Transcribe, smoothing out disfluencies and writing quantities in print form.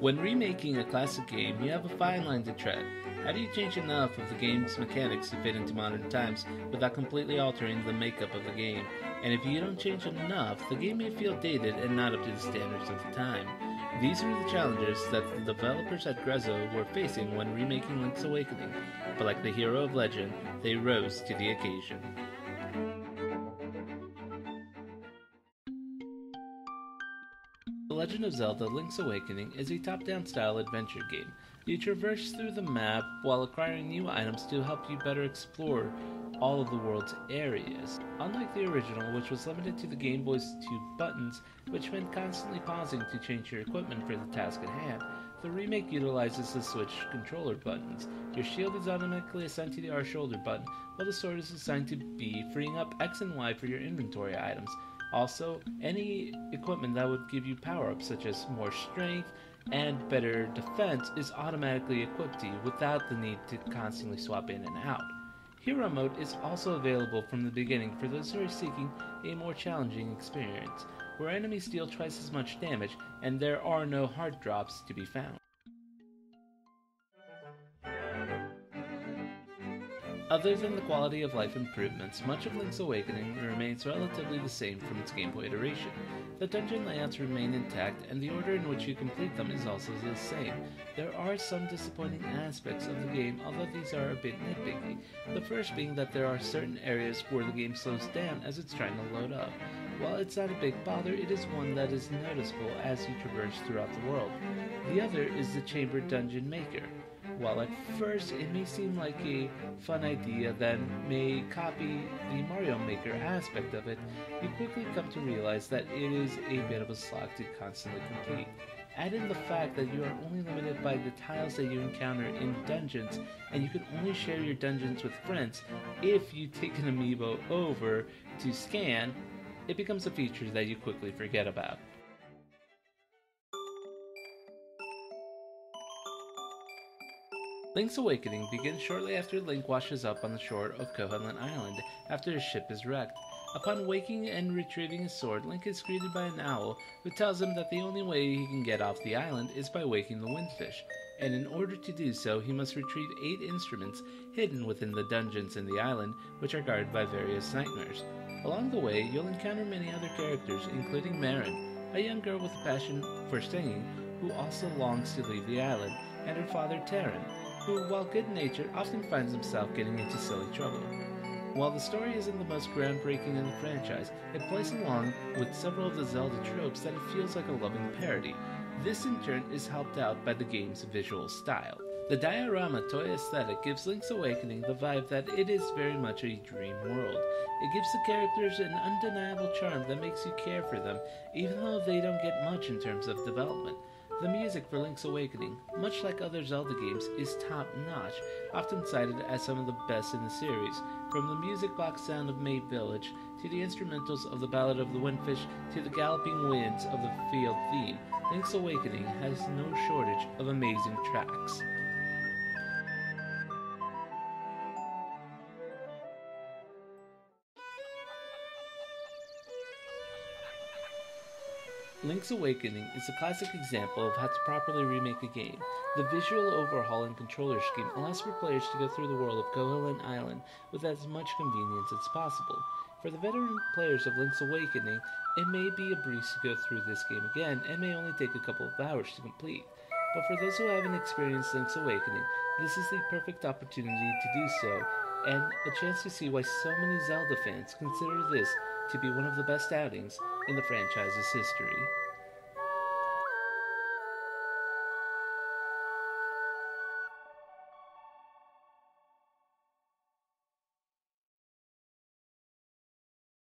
When remaking a classic game, you have a fine line to tread. How do you change enough of the game's mechanics to fit into modern times without completely altering the makeup of the game? And if you don't change enough, the game may feel dated and not up to the standards of the time. These are the challenges that the developers at Grezzo were facing when remaking Link's Awakening, but like the hero of legend, they rose to the occasion. The Legend of Zelda Link's Awakening is a top-down style adventure game. You traverse through the map while acquiring new items to help you better explore all of the world's areas. Unlike the original, which was limited to the Game Boy's 2 buttons, which meant constantly pausing to change your equipment for the task at hand, the remake utilizes the Switch controller buttons. Your shield is automatically assigned to the R shoulder button, while the sword is assigned to B, freeing up X and Y for your inventory items. Also, any equipment that would give you power-ups such as more strength and better defense is automatically equipped to you without the need to constantly swap in and out. Hero mode is also available from the beginning for those who are seeking a more challenging experience, where enemies deal twice as much damage and there are no hard drops to be found. Other than the quality of life improvements, much of Link's Awakening remains relatively the same from its Game Boy iteration. The dungeon layouts remain intact, and the order in which you complete them is also the same. There are some disappointing aspects of the game, although these are a bit nitpicky. The first being that there are certain areas where the game slows down as it's trying to load up. While it's not a big bother, it is one that is noticeable as you traverse throughout the world. The other is the Chamber Dungeon Maker. While at first it may seem like a fun idea that may copy the Mario Maker aspect of it, you quickly come to realize that it is a bit of a slog to constantly complete. Add in the fact that you are only limited by the tiles that you encounter in dungeons, and you can only share your dungeons with friends if you take an amiibo over to scan, it becomes a feature that you quickly forget about. Link's Awakening begins shortly after Link washes up on the shore of Koholint Island after his ship is wrecked. Upon waking and retrieving his sword, Link is greeted by an owl who tells him that the only way he can get off the island is by waking the windfish, and in order to do so he must retrieve 8 instruments hidden within the dungeons in the island, which are guarded by various nightmares. Along the way, you'll encounter many other characters, including Marin, a young girl with a passion for singing who also longs to leave the island, and her father Terran, who, while good-natured, often finds himself getting into silly trouble. While the story isn't the most groundbreaking in the franchise, it plays along with several of the Zelda tropes that it feels like a loving parody. This in turn is helped out by the game's visual style. The diorama toy aesthetic gives Link's Awakening the vibe that it is very much a dream world. It gives the characters an undeniable charm that makes you care for them, even though they don't get much in terms of development. The music for Link's Awakening, much like other Zelda games, is top-notch, often cited as some of the best in the series. From the music box sound of May Village, to the instrumentals of the Ballad of the Windfish, to the galloping winds of the field theme, Link's Awakening has no shortage of amazing tracks. Link's Awakening is a classic example of how to properly remake a game. The visual overhaul and controller scheme allows for players to go through the world of Koholint Island with as much convenience as possible. For the veteran players of Link's Awakening, it may be a breeze to go through this game again and may only take a couple of hours to complete. But for those who haven't experienced Link's Awakening, this is the perfect opportunity to do so, and a chance to see why so many Zelda fans consider this to be one of the best outings in the franchise's history.